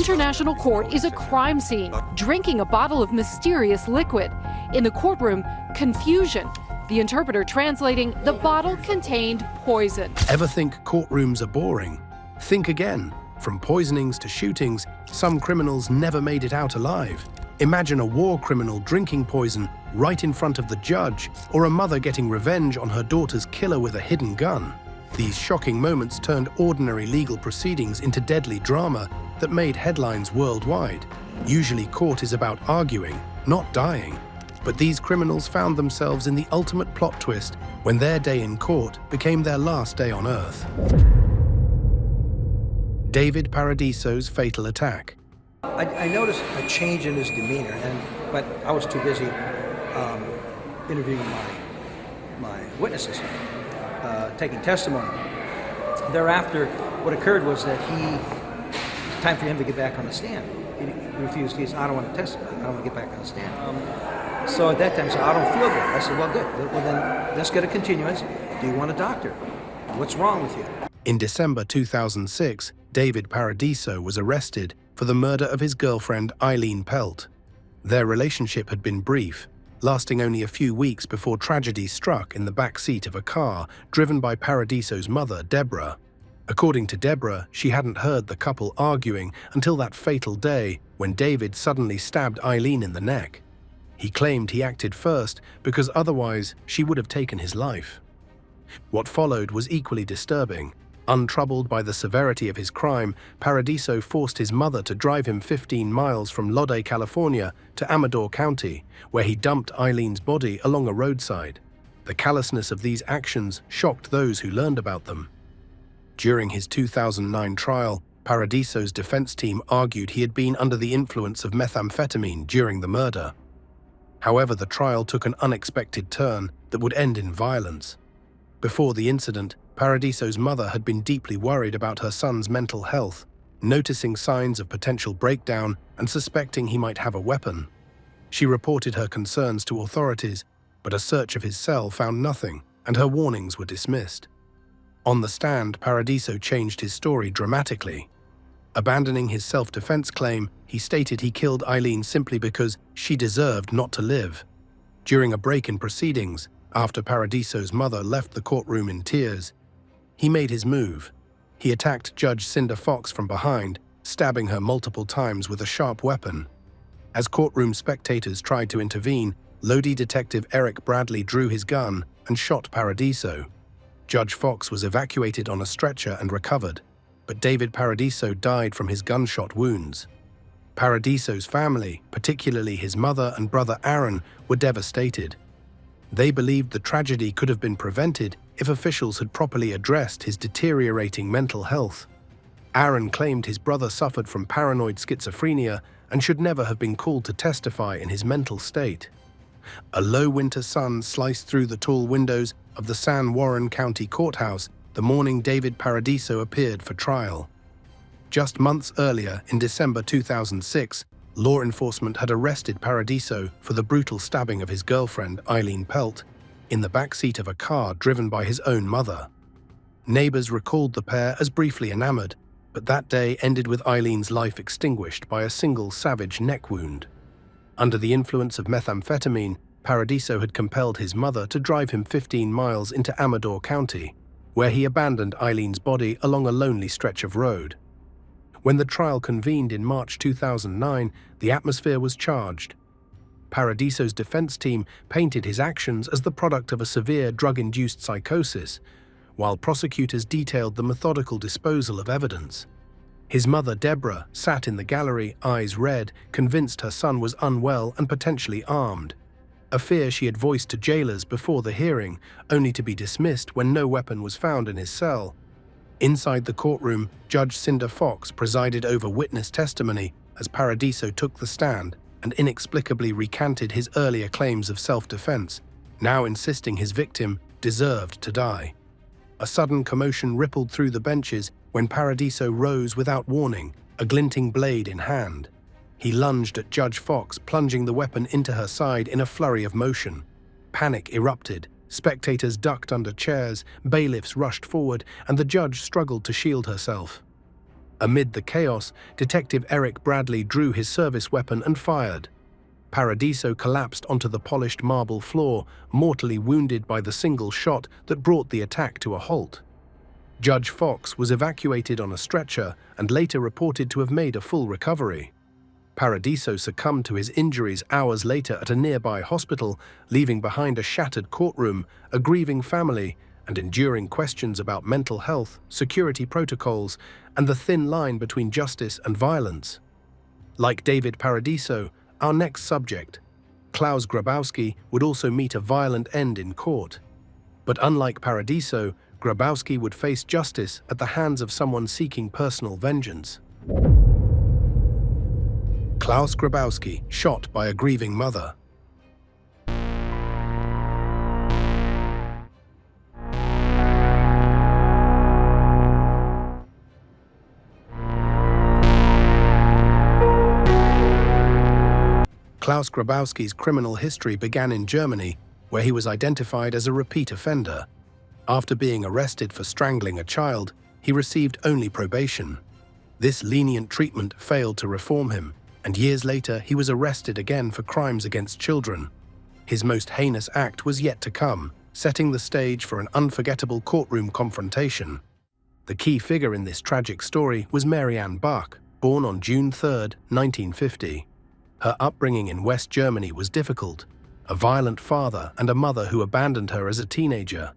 international court is a crime scene, drinking a bottle of mysterious liquid. In the courtroom, confusion. The interpreter translating the bottle contained poison. Ever think courtrooms are boring? Think again. From poisonings to shootings, some criminals never made it out alive. Imagine a war criminal drinking poison right in front of the judge, or a mother getting revenge on her daughter's killer with a hidden gun. These shocking moments turned ordinary legal proceedings into deadly drama that made headlines worldwide. Usually court is about arguing, not dying. But these criminals found themselves in the ultimate plot twist when their day in court became their last day on earth. David Paradiso's fatal attack. I noticed a change in his demeanor, but I was too busy interviewing my witnesses, taking testimony. Thereafter, what occurred was that it's time for him to get back on the stand. He refused. He said, I don't want to testify. I don't want to get back on the stand. So at that time, he said, I don't feel good. I said, well, good. Well, then let's get a continuance. Do you want a doctor? What's wrong with you? In December 2006, David Paradiso was arrested for the murder of his girlfriend Eileen Pelt. Their relationship had been brief, lasting only a few weeks before tragedy struck in the back seat of a car driven by Paradiso's mother, Deborah. According to Deborah, she hadn't heard the couple arguing until that fatal day when David suddenly stabbed Eileen in the neck. He claimed he acted first because otherwise she would have taken his life. What followed was equally disturbing. Untroubled by the severity of his crime, Paradiso forced his mother to drive him 15 miles from Lodi, California to Amador County, where he dumped Eileen's body along a roadside. The callousness of these actions shocked those who learned about them. During his 2009 trial, Paradiso's defense team argued he had been under the influence of methamphetamine during the murder. However, the trial took an unexpected turn that would end in violence. Before the incident, Paradiso's mother had been deeply worried about her son's mental health, noticing signs of potential breakdown and suspecting he might have a weapon. She reported her concerns to authorities, but a search of his cell found nothing, and her warnings were dismissed. On the stand, Paradiso changed his story dramatically. Abandoning his self-defense claim, he stated he killed Eileen simply because she deserved not to live. During a break in proceedings, after Paradiso's mother left the courtroom in tears, he made his move. He attacked Judge Cinda Fox from behind, stabbing her multiple times with a sharp weapon. As courtroom spectators tried to intervene, Lodi detective Eric Bradley drew his gun and shot Paradiso. Judge Fox was evacuated on a stretcher and recovered, but David Paradiso died from his gunshot wounds. Paradiso's family, particularly his mother and brother Aaron, were devastated. They believed the tragedy could have been prevented if officials had properly addressed his deteriorating mental health. Aaron claimed his brother suffered from paranoid schizophrenia and should never have been called to testify in his mental state. A low winter sun sliced through the tall windows of the San Juan County Courthouse the morning David Paradiso appeared for trial. Just months earlier, in December 2006, law enforcement had arrested Paradiso for the brutal stabbing of his girlfriend, Eileen Pelt, in the backseat of a car driven by his own mother. Neighbors recalled the pair as briefly enamored, but that day ended with Eileen's life extinguished by a single savage neck wound. Under the influence of methamphetamine, Paradiso had compelled his mother to drive him 15 miles into Amador County, where he abandoned Eileen's body along a lonely stretch of road. When the trial convened in March 2009, the atmosphere was charged. Paradiso's defense team painted his actions as the product of a severe drug-induced psychosis, while prosecutors detailed the methodical disposal of evidence. His mother, Deborah, sat in the gallery, eyes red, convinced her son was unwell and potentially armed, a fear she had voiced to jailers before the hearing, only to be dismissed when no weapon was found in his cell. Inside the courtroom, Judge Cinda Fox presided over witness testimony as Paradiso took the stand and inexplicably recanted his earlier claims of self-defense, now insisting his victim deserved to die. A sudden commotion rippled through the benches when Paradiso rose without warning, a glinting blade in hand. He lunged at Judge Fox, plunging the weapon into her side in a flurry of motion. Panic erupted. Spectators ducked under chairs, bailiffs rushed forward, and the judge struggled to shield herself. Amid the chaos, Detective Eric Bradley drew his service weapon and fired. Paradiso collapsed onto the polished marble floor, mortally wounded by the single shot that brought the attack to a halt. Judge Fox was evacuated on a stretcher and later reported to have made a full recovery. Paradiso succumbed to his injuries hours later at a nearby hospital, leaving behind a shattered courtroom, a grieving family, and enduring questions about mental health, security protocols, and the thin line between justice and violence. Like David Paradiso, our next subject, Klaus Grabowski, would also meet a violent end in court. But unlike Paradiso, Grabowski would face justice at the hands of someone seeking personal vengeance. Klaus Grabowski, shot by a grieving mother. Klaus Grabowski's criminal history began in Germany, where he was identified as a repeat offender. After being arrested for strangling a child, he received only probation. This lenient treatment failed to reform him, and years later he was arrested again for crimes against children. His most heinous act was yet to come, setting the stage for an unforgettable courtroom confrontation. The key figure in this tragic story was Mary Ann Bach, born on June 3, 1950. Her upbringing in West Germany was difficult, a violent father and a mother who abandoned her as a teenager.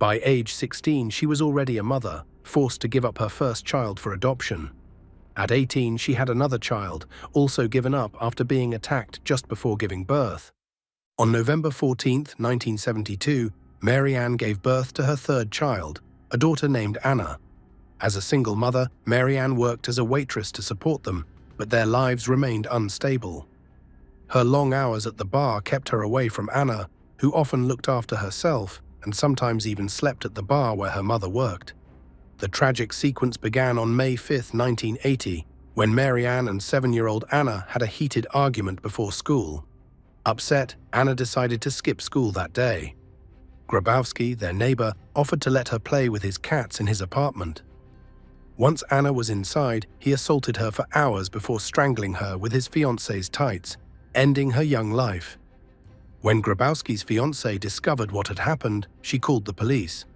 By age 16, she was already a mother, forced to give up her first child for adoption. At 18, she had another child, also given up after being attacked just before giving birth. On November 14, 1972, Mary Ann gave birth to her third child, a daughter named Anna. As a single mother, Mary Ann worked as a waitress to support them, but their lives remained unstable. Her long hours at the bar kept her away from Anna, who often looked after herself and sometimes even slept at the bar where her mother worked. The tragic sequence began on May 5, 1980, when Mary Ann and 7-year-old Anna had a heated argument before school. Upset, Anna decided to skip school that day. Grabowski, their neighbor, offered to let her play with his cats in his apartment. Once Anna was inside, he assaulted her for hours before strangling her with his fiancée's tights, ending her young life. When Grabowski's fiancée discovered what had happened, she called the police.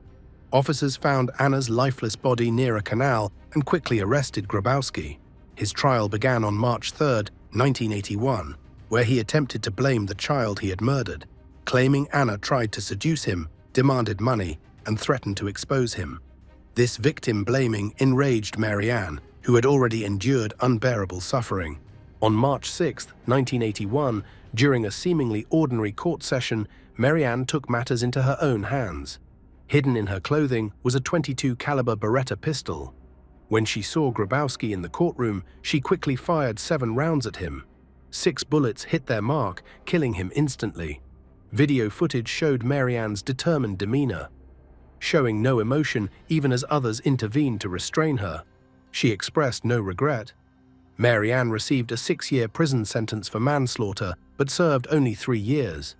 Officers found Anna's lifeless body near a canal and quickly arrested Grabowski. His trial began on March 3, 1981, where he attempted to blame the child he had murdered, claiming Anna tried to seduce him, demanded money, and threatened to expose him. This victim blaming enraged Mary Ann, who had already endured unbearable suffering. On March 6, 1981, during a seemingly ordinary court session, Mary Ann took matters into her own hands. Hidden in her clothing was a .22 caliber Beretta pistol. When she saw Grabowski in the courtroom, she quickly fired 7 rounds at him. 6 bullets hit their mark, killing him instantly. Video footage showed Mary Ann's determined demeanor. Showing no emotion even as others intervened to restrain her, she expressed no regret. Mary Ann received a 6-year prison sentence for manslaughter, but served only 3 years.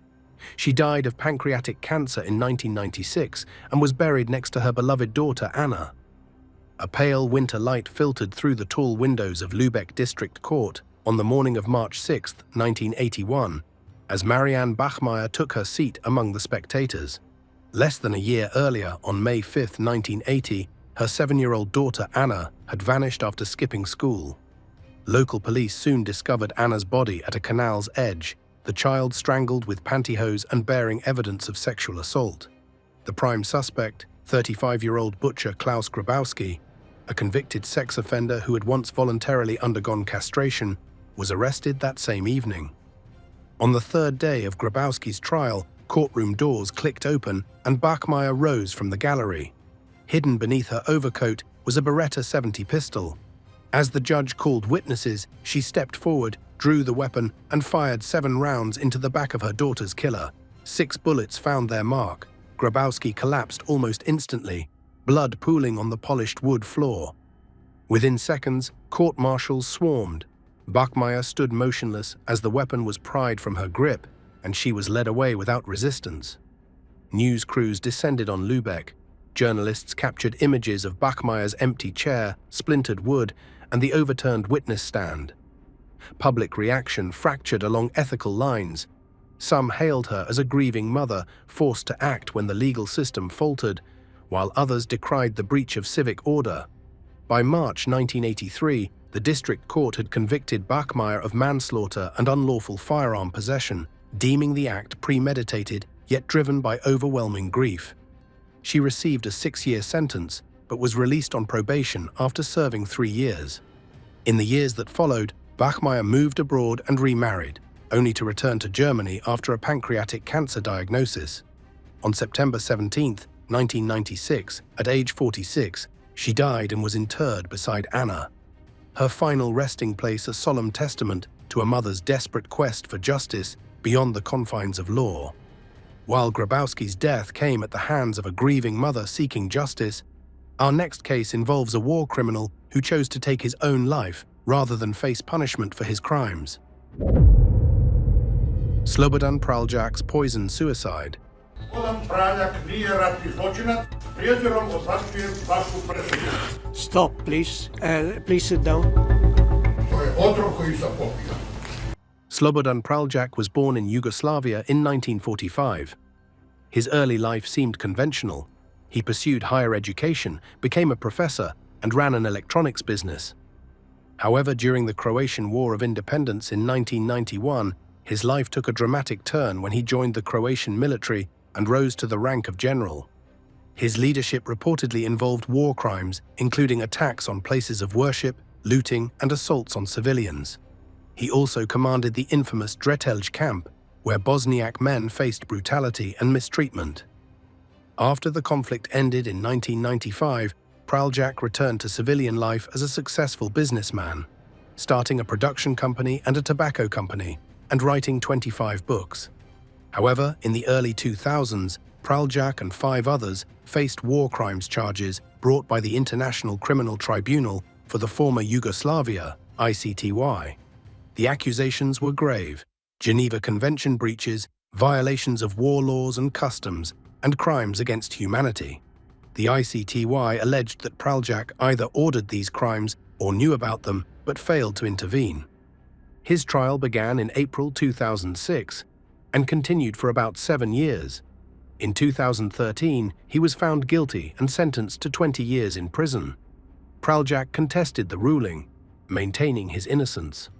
She died of pancreatic cancer in 1996 and was buried next to her beloved daughter Anna. A pale winter light filtered through the tall windows of Lübeck District Court on the morning of March 6, 1981, as Mary Ann Bachmeier took her seat among the spectators. Less than a year earlier, on May 5, 1980, her 7-year-old daughter Anna had vanished after skipping school. Local police soon discovered Anna's body at a canal's edge, the child strangled with pantyhose and bearing evidence of sexual assault. The prime suspect, 35-year-old butcher Klaus Grabowski, a convicted sex offender who had once voluntarily undergone castration, was arrested that same evening. On the third day of Grabowski's trial, courtroom doors clicked open and Bachmeier rose from the gallery. Hidden beneath her overcoat was a Beretta 70 pistol. As the judge called witnesses, she stepped forward, drew the weapon, and fired 7 rounds into the back of her daughter's killer. 6 bullets found their mark. Grabowski collapsed almost instantly, blood pooling on the polished wood floor. Within seconds, court-martials swarmed. Bachmeier stood motionless as the weapon was pried from her grip, and she was led away without resistance. News crews descended on Lübeck. Journalists captured images of Bachmeier's empty chair, splintered wood, and the overturned witness stand. Public reaction fractured along ethical lines. Some hailed her as a grieving mother forced to act when the legal system faltered, while others decried the breach of civic order. By March 1983, the district court had convicted Bachmeier of manslaughter and unlawful firearm possession, deeming the act premeditated yet driven by overwhelming grief. She received a 6-year sentence, but was released on probation after serving 3 years. In the years that followed, Bachmeier moved abroad and remarried, only to return to Germany after a pancreatic cancer diagnosis. On September 17, 1996, at age 46, she died and was interred beside Anna. Her final resting place a solemn testament to a mother's desperate quest for justice beyond the confines of law. While Grabowski's death came at the hands of a grieving mother seeking justice, our next case involves a war criminal who chose to take his own life rather than face punishment for his crimes. Slobodan Praljak's poison suicide. Stop, please. Please sit down. Slobodan Praljak was born in Yugoslavia in 1945. His early life seemed conventional. He pursued higher education, became a professor, and ran an electronics business. However, during the Croatian War of Independence in 1991, his life took a dramatic turn when he joined the Croatian military and rose to the rank of general. His leadership reportedly involved war crimes, including attacks on places of worship, looting, and assaults on civilians. He also commanded the infamous Dretelj camp, where Bosniak men faced brutality and mistreatment. After the conflict ended in 1995, Praljak returned to civilian life as a successful businessman, starting a production company and a tobacco company, and writing 25 books. However, in the early 2000s, Praljak and 5 others faced war crimes charges brought by the International Criminal Tribunal for the former Yugoslavia, ICTY. The accusations were grave: Geneva Convention breaches, violations of war laws and customs, and crimes against humanity. The ICTY alleged that Praljak either ordered these crimes or knew about them but failed to intervene. His trial began in April 2006 and continued for about 7 years. In 2013, he was found guilty and sentenced to 20 years in prison. Praljak contested the ruling, maintaining his innocence.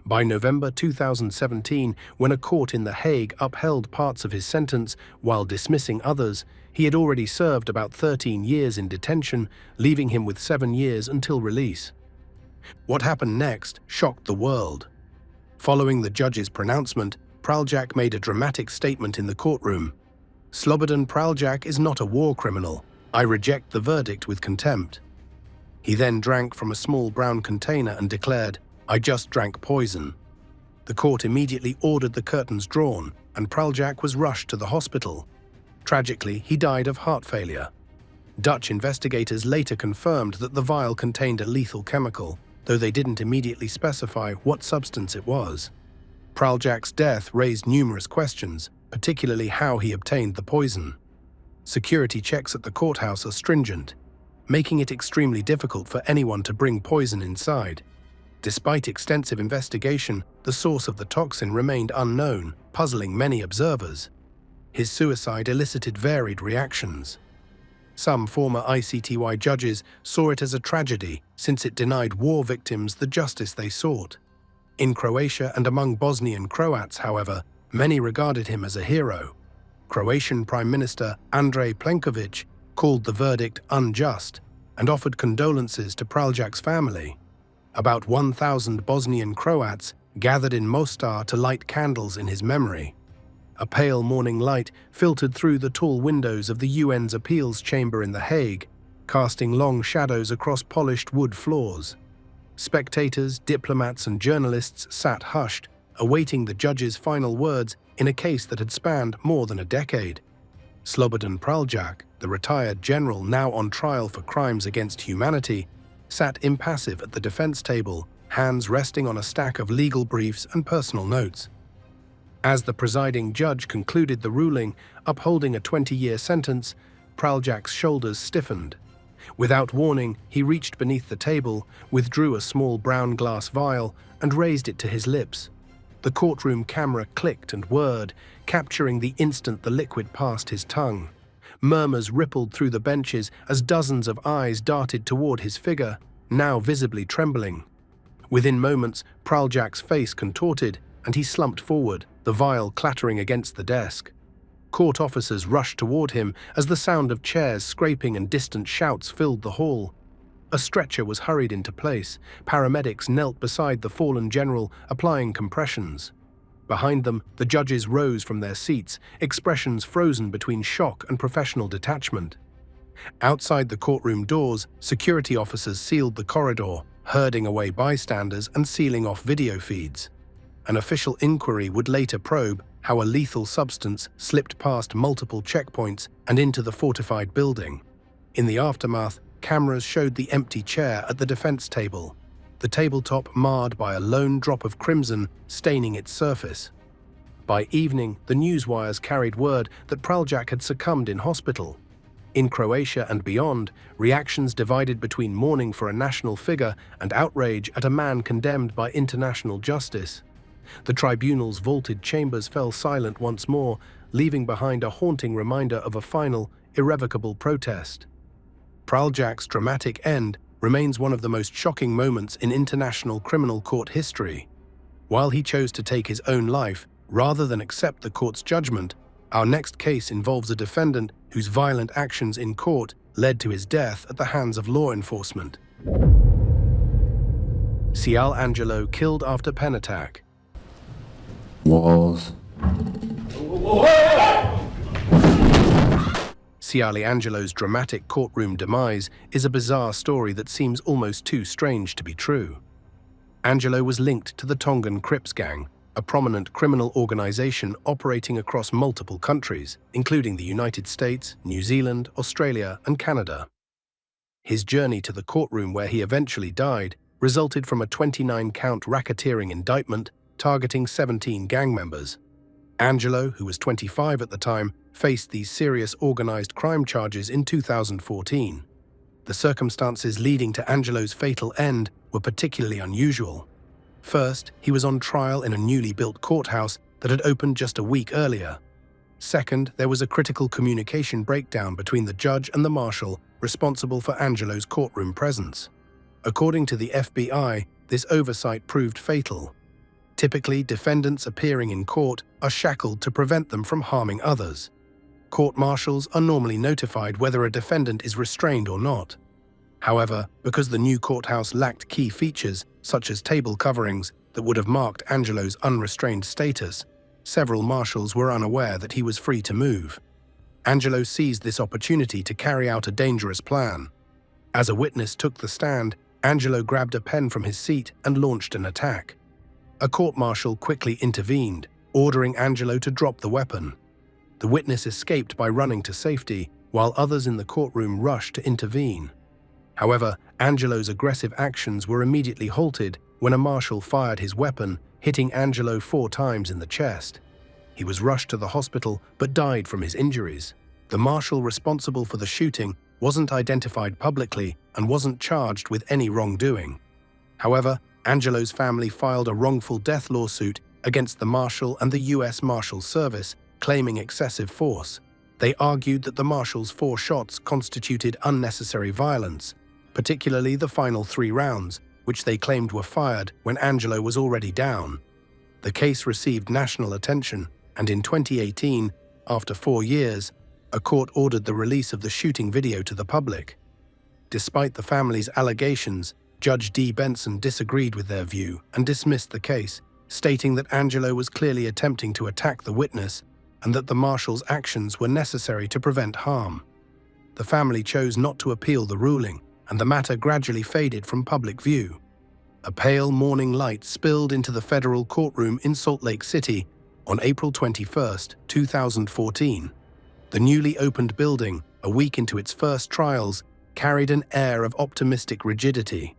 By November 2017, when a court in The Hague upheld parts of his sentence while dismissing others, he had already served about 13 years in detention, leaving him with 7 years until release. What happened next shocked the world. Following the judge's pronouncement, Praljak made a dramatic statement in the courtroom. "Slobodan Praljak is not a war criminal. I reject the verdict with contempt." He then drank from a small brown container and declared, "I just drank poison." The court immediately ordered the curtains drawn, and Praljak was rushed to the hospital. Tragically, he died of heart failure. Dutch investigators later confirmed that the vial contained a lethal chemical, though they didn't immediately specify what substance it was. Praljak's death raised numerous questions, particularly how he obtained the poison. Security checks at the courthouse are stringent, making it extremely difficult for anyone to bring poison inside. Despite extensive investigation, the source of the toxin remained unknown, puzzling many observers. His suicide elicited varied reactions. Some former ICTY judges saw it as a tragedy since it denied war victims the justice they sought. In Croatia and among Bosnian Croats, however, many regarded him as a hero. Croatian Prime Minister Andrej Plenković called the verdict unjust and offered condolences to Praljak's family. About 1,000 Bosnian Croats gathered in Mostar to light candles in his memory. A pale morning light filtered through the tall windows of the UN's appeals chamber in The Hague, casting long shadows across polished wood floors. Spectators, diplomats, and journalists sat hushed, awaiting the judge's final words in a case that had spanned more than a decade. Slobodan Praljak, the retired general now on trial for crimes against humanity, sat impassive at the defense table, hands resting on a stack of legal briefs and personal notes. As the presiding judge concluded the ruling, upholding a 20-year sentence, Praljak's shoulders stiffened. Without warning, he reached beneath the table, withdrew a small brown glass vial, and raised it to his lips. The courtroom camera clicked and whirred, capturing the instant the liquid passed his tongue. Murmurs rippled through the benches as dozens of eyes darted toward his figure, now visibly trembling. Within moments, Praljak's face contorted, and he slumped forward, the vial clattering against the desk. Court officers rushed toward him as the sound of chairs scraping and distant shouts filled the hall. A stretcher was hurried into place. Paramedics knelt beside the fallen general, applying compressions. Behind them, the judges rose from their seats, expressions frozen between shock and professional detachment. Outside the courtroom doors, security officers sealed the corridor, herding away bystanders and sealing off video feeds. An official inquiry would later probe how a lethal substance slipped past multiple checkpoints and into the fortified building. In the aftermath, cameras showed the empty chair at the defense table, the tabletop marred by a lone drop of crimson staining its surface. By evening, the newswires carried word that Praljak had succumbed in hospital. In Croatia and beyond, reactions divided between mourning for a national figure and outrage at a man condemned by international justice. The tribunal's vaulted chambers fell silent once more, leaving behind a haunting reminder of a final, irrevocable protest. Praljak's dramatic end remains one of the most shocking moments in international criminal court history. While he chose to take his own life, rather than accept the court's judgment, our next case involves a defendant whose violent actions in court led to his death at the hands of law enforcement. Sial Angelo killed after pen attack. Walls. Siali Angelo's dramatic courtroom demise is a bizarre story that seems almost too strange to be true. Angelo was linked to the Tongan Crips gang, a prominent criminal organization operating across multiple countries, including the United States, New Zealand, Australia, and Canada. His journey to the courtroom where he eventually died resulted from a 29-count racketeering indictment targeting 17 gang members. Angelo, who was 25 at the time, faced these serious organized crime charges in 2014. The circumstances leading to Angelo's fatal end were particularly unusual. First, he was on trial in a newly built courthouse that had opened just a week earlier. Second, there was a critical communication breakdown between the judge and the marshal responsible for Angelo's courtroom presence. According to the FBI, this oversight proved fatal. Typically, defendants appearing in court are shackled to prevent them from harming others. Court marshals are normally notified whether a defendant is restrained or not. However, because the new courthouse lacked key features, such as table coverings, that would have marked Angelo's unrestrained status, several marshals were unaware that he was free to move. Angelo seized this opportunity to carry out a dangerous plan. As a witness took the stand, Angelo grabbed a pen from his seat and launched an attack. A court-martial quickly intervened, ordering Angelo to drop the weapon. The witness escaped by running to safety, while others in the courtroom rushed to intervene. However, Angelo's aggressive actions were immediately halted when a marshal fired his weapon, hitting Angelo 4 times in the chest. He was rushed to the hospital but died from his injuries. The marshal responsible for the shooting wasn't identified publicly and wasn't charged with any wrongdoing. However, Angelo's family filed a wrongful death lawsuit against the marshal and the U.S. Marshal Service, claiming excessive force. They argued that the marshal's 4 shots constituted unnecessary violence, particularly the final 3 rounds, which they claimed were fired when Angelo was already down. The case received national attention, and in 2018, after 4 years, a court ordered the release of the shooting video to the public. Despite the family's allegations, Judge D. Benson disagreed with their view and dismissed the case, stating that Angelo was clearly attempting to attack the witness and that the marshal's actions were necessary to prevent harm. The family chose not to appeal the ruling, and the matter gradually faded from public view. A pale morning light spilled into the federal courtroom in Salt Lake City on April 21, 2014. The newly opened building, a week into its first trials, carried an air of optimistic rigidity.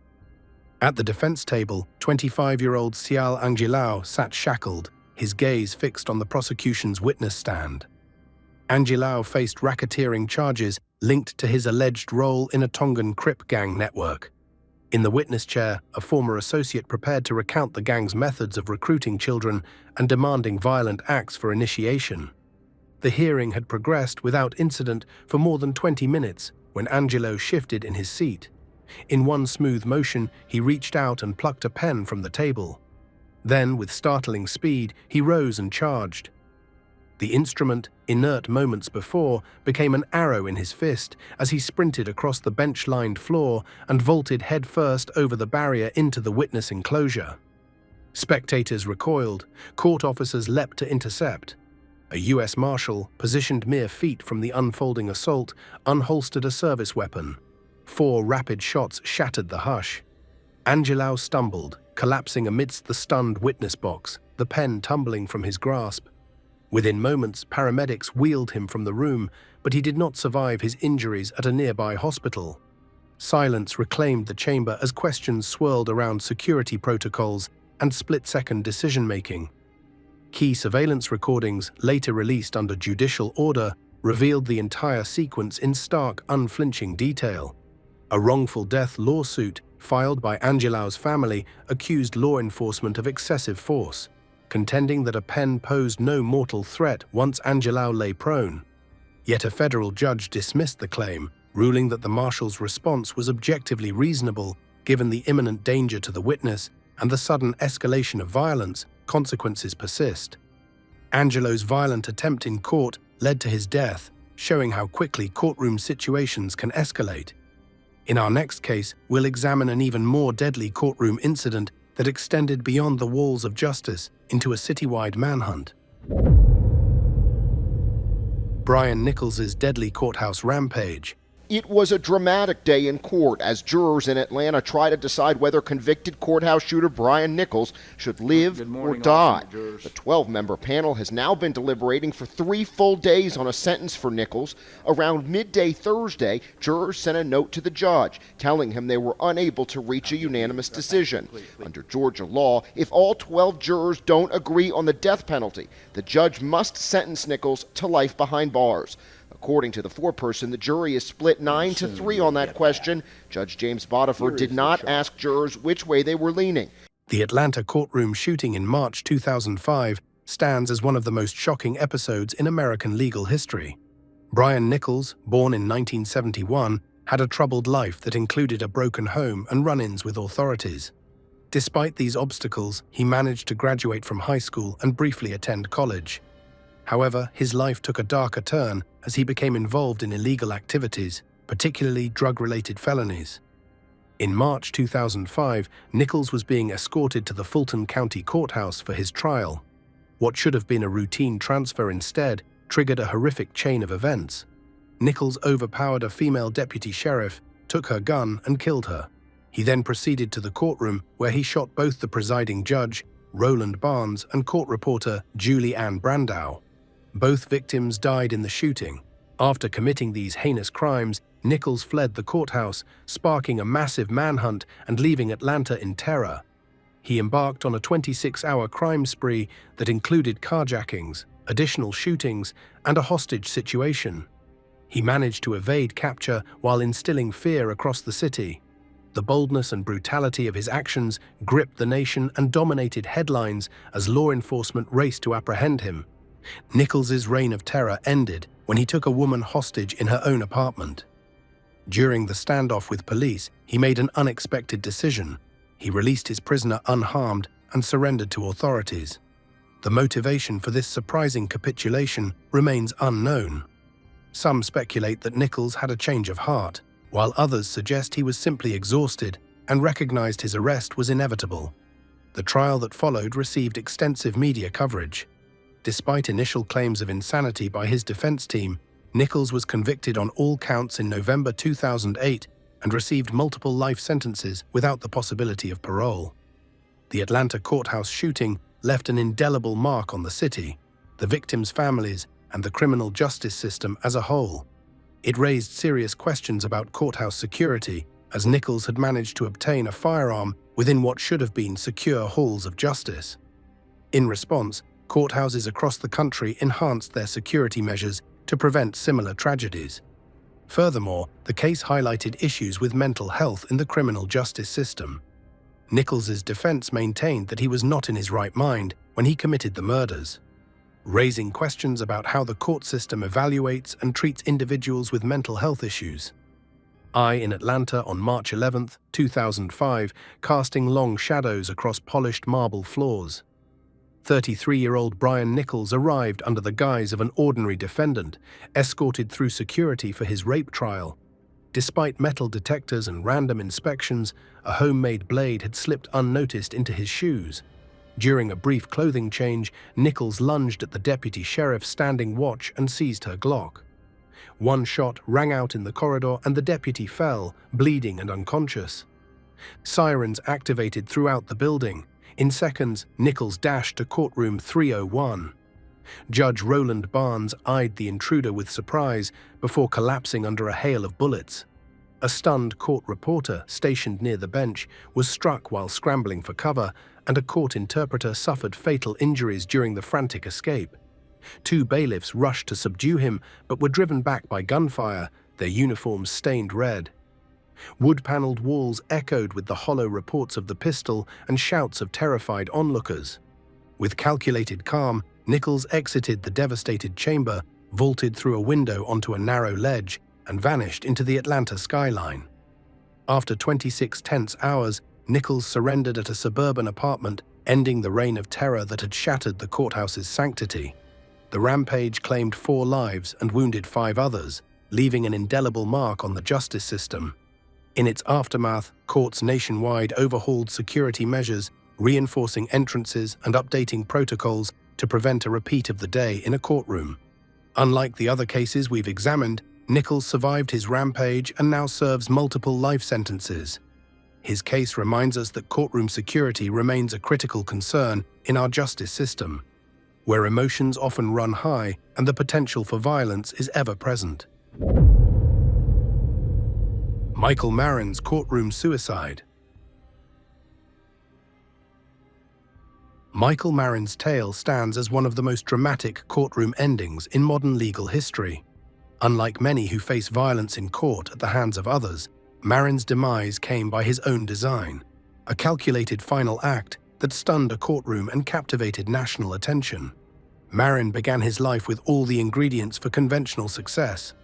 At the defense table, 25-year-old Sial Angelou sat shackled, his gaze fixed on the prosecution's witness stand. Angelou faced racketeering charges linked to his alleged role in a Tongan Crip gang network. In the witness chair, a former associate prepared to recount the gang's methods of recruiting children and demanding violent acts for initiation. The hearing had progressed without incident for more than 20 minutes when Angelo shifted in his seat. In one smooth motion, he reached out and plucked a pen from the table. Then, with startling speed, he rose and charged. The instrument, inert moments before, became an arrow in his fist as he sprinted across the bench-lined floor and vaulted headfirst over the barrier into the witness enclosure. Spectators recoiled, court officers leapt to intercept. A U.S. Marshal, positioned mere feet from the unfolding assault, unholstered a service weapon. 4 rapid shots shattered the hush. Angelo stumbled, collapsing amidst the stunned witness box, the pen tumbling from his grasp. Within moments, paramedics wheeled him from the room, but he did not survive his injuries at a nearby hospital. Silence reclaimed the chamber as questions swirled around security protocols and split-second decision-making. Key surveillance recordings, later released under judicial order, revealed the entire sequence in stark, unflinching detail. A wrongful death lawsuit, filed by Angelo's family, accused law enforcement of excessive force, contending that a pen posed no mortal threat once Angelo lay prone. Yet a federal judge dismissed the claim, ruling that the marshal's response was objectively reasonable given the imminent danger to the witness and the sudden escalation of violence. Consequences persist. Angelo's violent attempt in court led to his death, showing how quickly courtroom situations can escalate. In our next case, we'll examine an even more deadly courtroom incident that extended beyond the walls of justice into a citywide manhunt. Brian Nichols's deadly courthouse rampage. It was a dramatic day in court as jurors in Atlanta try to decide whether convicted courthouse shooter Brian Nichols should live or die. The 12-member panel has now been deliberating for 3 full days on a sentence for Nichols. Around midday Thursday, jurors sent a note to the judge telling him they were unable to reach a unanimous decision. Under Georgia law, if all 12 jurors don't agree on the death penalty, the judge must sentence Nichols to life behind bars. According to the foreperson, the jury is split 9-3 on that question. Judge James Botifer did not ask jurors which way they were leaning. The Atlanta courtroom shooting in March 2005 stands as one of the most shocking episodes in American legal history. Brian Nichols, born in 1971, had a troubled life that included a broken home and run-ins with authorities. Despite these obstacles, he managed to graduate from high school and briefly attend college. However, his life took a darker turn as he became involved in illegal activities, particularly drug-related felonies. In March 2005, Nichols was being escorted to the Fulton County Courthouse for his trial. What should have been a routine transfer instead triggered a horrific chain of events. Nichols overpowered a female deputy sheriff, took her gun, and killed her. He then proceeded to the courtroom where he shot both the presiding judge, Roland Barnes, and court reporter Julie Ann Brandau. Both victims died in the shooting. After committing these heinous crimes, Nichols fled the courthouse, sparking a massive manhunt and leaving Atlanta in terror. He embarked on a 26-hour crime spree that included carjackings, additional shootings, and a hostage situation. He managed to evade capture while instilling fear across the city. The boldness and brutality of his actions gripped the nation and dominated headlines as law enforcement raced to apprehend him. Nichols's reign of terror ended when he took a woman hostage in her own apartment. During the standoff with police, he made an unexpected decision. He released his prisoner unharmed and surrendered to authorities. The motivation for this surprising capitulation remains unknown. Some speculate that Nichols had a change of heart, while others suggest he was simply exhausted and recognized his arrest was inevitable. The trial that followed received extensive media coverage. Despite initial claims of insanity by his defense team, Nichols was convicted on all counts in November 2008 and received multiple life sentences without the possibility of parole. The Atlanta courthouse shooting left an indelible mark on the city, the victims' families, and the criminal justice system as a whole. It raised serious questions about courthouse security, as Nichols had managed to obtain a firearm within what should have been secure halls of justice. In response, courthouses across the country enhanced their security measures to prevent similar tragedies. Furthermore, the case highlighted issues with mental health in the criminal justice system. Nichols's defense maintained that he was not in his right mind when he committed the murders, raising questions about how the court system evaluates and treats individuals with mental health issues. In Atlanta on March 11, 2005, casting long shadows across polished marble floors. 33-year-old Brian Nichols arrived under the guise of an ordinary defendant, escorted through security for his rape trial. Despite metal detectors and random inspections, a homemade blade had slipped unnoticed into his shoes. During a brief clothing change, Nichols lunged at the deputy sheriff standing watch and seized her Glock. One shot rang out in the corridor and the deputy fell, bleeding and unconscious. Sirens activated throughout the building. In seconds, Nichols dashed to courtroom 301. Judge Roland Barnes eyed the intruder with surprise before collapsing under a hail of bullets. A stunned court reporter stationed near the bench was struck while scrambling for cover, and a court interpreter suffered fatal injuries during the frantic escape. 2 bailiffs rushed to subdue him but were driven back by gunfire, their uniforms stained red. Wood-paneled walls echoed with the hollow reports of the pistol and shouts of terrified onlookers. With calculated calm, Nichols exited the devastated chamber, vaulted through a window onto a narrow ledge, and vanished into the Atlanta skyline. After 26 tense hours, Nichols surrendered at a suburban apartment, ending the reign of terror that had shattered the courthouse's sanctity. The rampage claimed 4 lives and wounded 5 others, leaving an indelible mark on the justice system. In its aftermath, courts nationwide overhauled security measures, reinforcing entrances and updating protocols to prevent a repeat of the day in a courtroom. Unlike the other cases we've examined, Nichols survived his rampage and now serves multiple life sentences. His case reminds us that courtroom security remains a critical concern in our justice system, where emotions often run high and the potential for violence is ever present. Michael Marin's courtroom suicide. Michael Marin's tale stands as one of the most dramatic courtroom endings in modern legal history. Unlike many who face violence in court at the hands of others, Marin's demise came by his own design, a calculated final act that stunned a courtroom and captivated national attention. Marin began his life with all the ingredients for conventional success.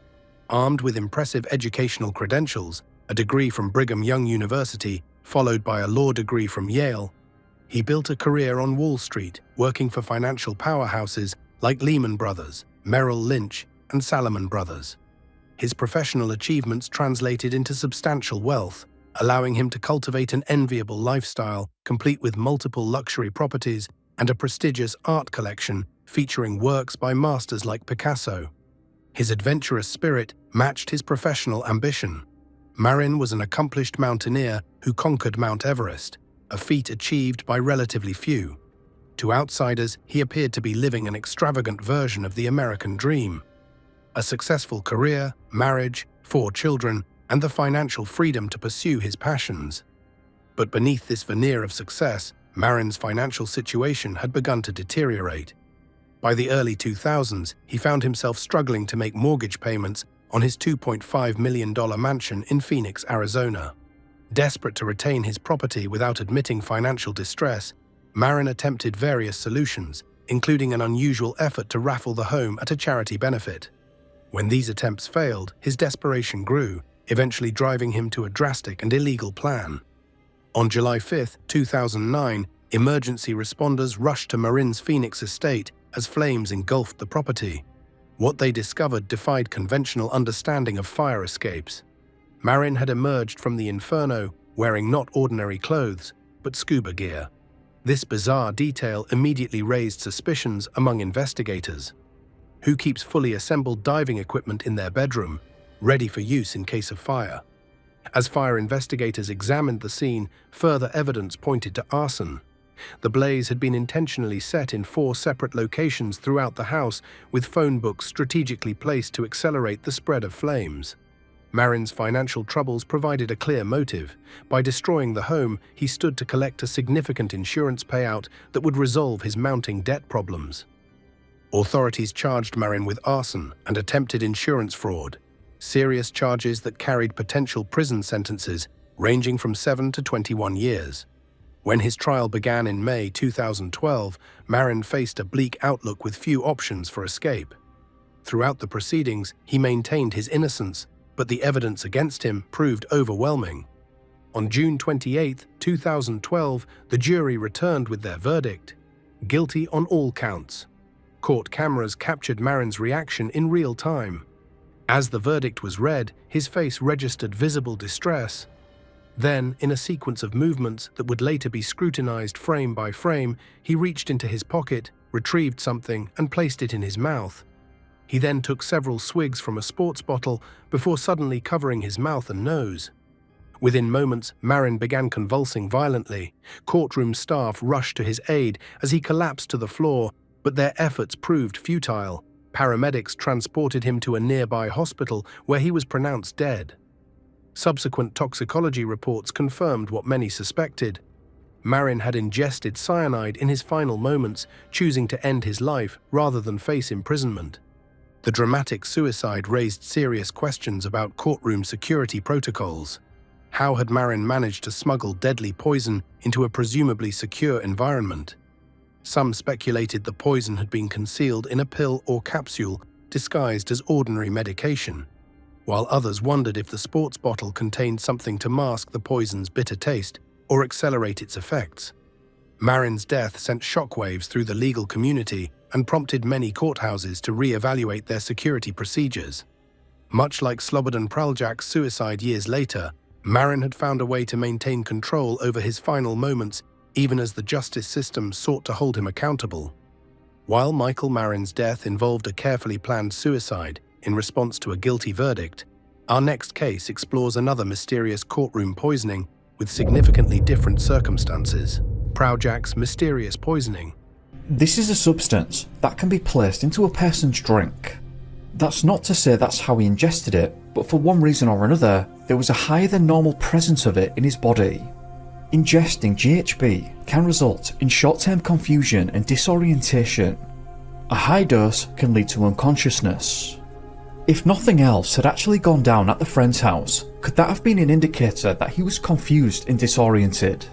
Armed with impressive educational credentials, a degree from Brigham Young University, followed by a law degree from Yale, he built a career on Wall Street, working for financial powerhouses like Lehman Brothers, Merrill Lynch, and Salomon Brothers. His professional achievements translated into substantial wealth, allowing him to cultivate an enviable lifestyle, complete with multiple luxury properties and a prestigious art collection featuring works by masters like Picasso. His adventurous spirit matched his professional ambition. Marin was an accomplished mountaineer who conquered Mount Everest, a feat achieved by relatively few. To outsiders, he appeared to be living an extravagant version of the American dream. A successful career, marriage, 4 children, and the financial freedom to pursue his passions. But beneath this veneer of success, Marin's financial situation had begun to deteriorate. By the early 2000s, he found himself struggling to make mortgage payments on his $2.5 million mansion in Phoenix, Arizona. Desperate to retain his property without admitting financial distress, Marin attempted various solutions, including an unusual effort to raffle the home at a charity benefit. When these attempts failed, his desperation grew, eventually driving him to a drastic and illegal plan. On July 5, 2009, emergency responders rushed to Marin's Phoenix estate as flames engulfed the property. What they discovered defied conventional understanding of fire escapes. Marin had emerged from the inferno wearing not ordinary clothes, but scuba gear. This bizarre detail immediately raised suspicions among investigators. Who keeps fully assembled diving equipment in their bedroom, ready for use in case of fire? As fire investigators examined the scene, further evidence pointed to arson. The blaze had been intentionally set in 4 separate locations throughout the house, with phone books strategically placed to accelerate the spread of flames. Marin's financial troubles provided a clear motive. By destroying the home, he stood to collect a significant insurance payout that would resolve his mounting debt problems. Authorities charged Marin with arson and attempted insurance fraud. serious charges that carried potential prison sentences ranging from 7 to 21 years. When his trial began in May 2012, Marin faced a bleak outlook with few options for escape. Throughout the proceedings, he maintained his innocence, but the evidence against him proved overwhelming. On June 28, 2012, the jury returned with their verdict: guilty on all counts. Court cameras captured Marin's reaction in real time. As the verdict was read, his face registered visible distress. Then, in a sequence of movements that would later be scrutinized frame by frame, he reached into his pocket, retrieved something, and placed it in his mouth. He then took several swigs from a sports bottle before suddenly covering his mouth and nose. Within moments, Marin began convulsing violently. Courtroom staff rushed to his aid as he collapsed to the floor, but their efforts proved futile. Paramedics transported him to a nearby hospital where he was pronounced dead. Subsequent toxicology reports confirmed what many suspected. Marin had ingested cyanide in his final moments, choosing to end his life rather than face imprisonment. The dramatic suicide raised serious questions about courtroom security protocols. How had Marin managed to smuggle deadly poison into a presumably secure environment? Some speculated the poison had been concealed in a pill or capsule disguised as ordinary medication, while others wondered if the sports bottle contained something to mask the poison's bitter taste or accelerate its effects. Marin's death sent shockwaves through the legal community and prompted many courthouses to re-evaluate their security procedures. Much like Slobodan Praljak's suicide years later, Marin had found a way to maintain control over his final moments even as the justice system sought to hold him accountable. While Michael Marin's death involved a carefully planned suicide in response to a guilty verdict, our next case explores another mysterious courtroom poisoning with significantly different circumstances: Praljak's mysterious poisoning. This is a substance that can be placed into a person's drink. That's not to say that's how he ingested it, but for one reason or another, there was a higher than normal presence of it in his body. Ingesting GHB can result in short-term confusion and disorientation. A high dose can lead to unconsciousness. If nothing else had actually gone down at the friend's house, could that have been an indicator that he was confused and disoriented?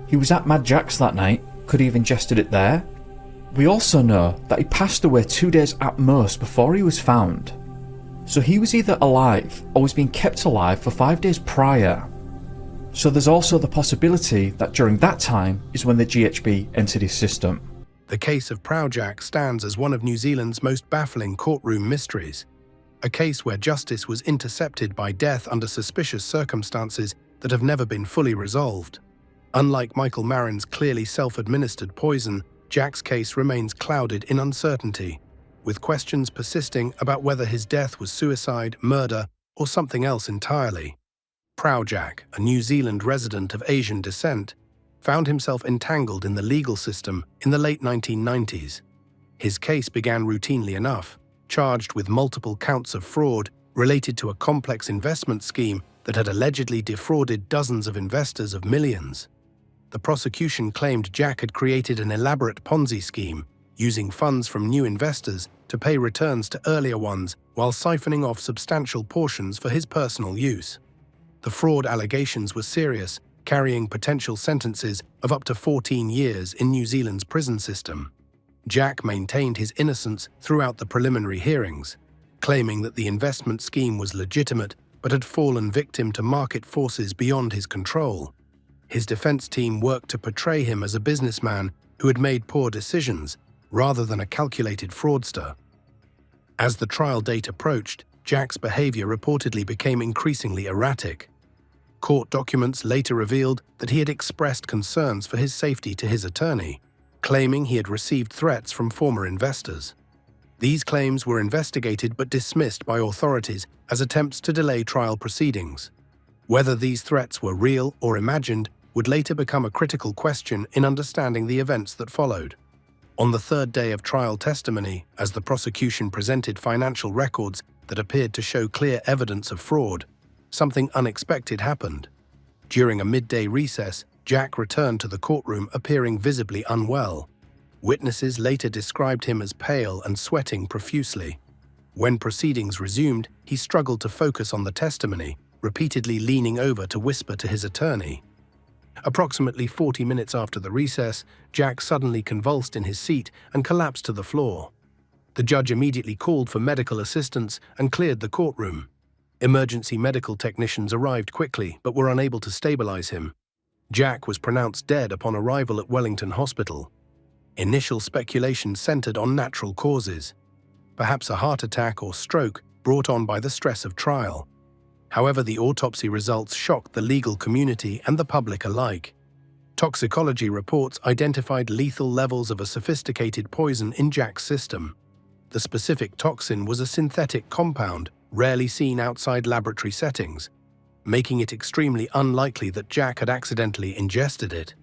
He was at Mad Jack's that night. Could he have ingested it there? We also know that he passed away 2 days at most before he was found. So he was either alive or was being kept alive for 5 days prior. So there's also the possibility that during that time is when the GHB entered his system. The case of Praljak stands as one of New Zealand's most baffling courtroom mysteries. A case where justice was intercepted by death under suspicious circumstances that have never been fully resolved. Unlike Michael Marin's clearly self-administered poison, Jack's case remains clouded in uncertainty, with questions persisting about whether his death was suicide, murder, or something else entirely. Praljak, a New Zealand resident of Asian descent, found himself entangled in the legal system in the late 1990s. His case began routinely enough, charged with multiple counts of fraud related to a complex investment scheme that had allegedly defrauded dozens of investors of millions. The prosecution claimed Jack had created an elaborate Ponzi scheme, using funds from new investors to pay returns to earlier ones while siphoning off substantial portions for his personal use. The fraud allegations were serious, carrying potential sentences of up to 14 years in New Zealand's prison system. Jack maintained his innocence throughout the preliminary hearings, claiming that the investment scheme was legitimate but had fallen victim to market forces beyond his control. His defense team worked to portray him as a businessman who had made poor decisions, rather than a calculated fraudster. As the trial date approached, Jack's behavior reportedly became increasingly erratic. Court documents later revealed that he had expressed concerns for his safety to his attorney, claiming he had received threats from former investors. These claims were investigated but dismissed by authorities as attempts to delay trial proceedings. Whether these threats were real or imagined would later become a critical question in understanding the events that followed. On the third day of trial testimony, as the prosecution presented financial records that appeared to show clear evidence of fraud, something unexpected happened. During a midday recess, Jack returned to the courtroom appearing visibly unwell. Witnesses later described him as pale and sweating profusely. When proceedings resumed, he struggled to focus on the testimony, repeatedly leaning over to whisper to his attorney. Approximately 40 minutes after the recess, Jack suddenly convulsed in his seat and collapsed to the floor. The judge immediately called for medical assistance and cleared the courtroom. Emergency medical technicians arrived quickly but were unable to stabilize him. Jack was pronounced dead upon arrival at Wellington Hospital. Initial speculation centered on natural causes, perhaps a heart attack or stroke brought on by the stress of trial. However, the autopsy results shocked the legal community and the public alike. Toxicology reports identified lethal levels of a sophisticated poison in Jack's system. The specific toxin was a synthetic compound rarely seen outside laboratory settings, making it extremely unlikely that Jack had accidentally ingested it.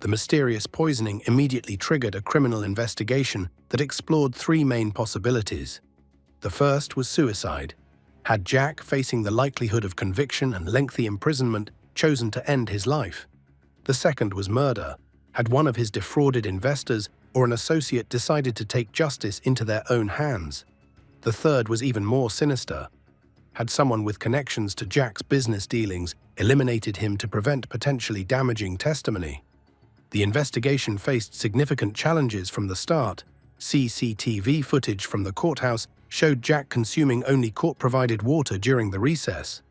The mysterious poisoning immediately triggered a criminal investigation that explored three main possibilities. The first was suicide. Had Jack, facing the likelihood of conviction and lengthy imprisonment, chosen to end his life? The second was murder. Had one of his defrauded investors or an associate decided to take justice into their own hands? The third was even more sinister. Had someone with connections to Jack's business dealings eliminated him to prevent potentially damaging testimony? The investigation faced significant challenges from the start. CCTV footage from the courthouse showed Jack consuming only court-provided water during the recess.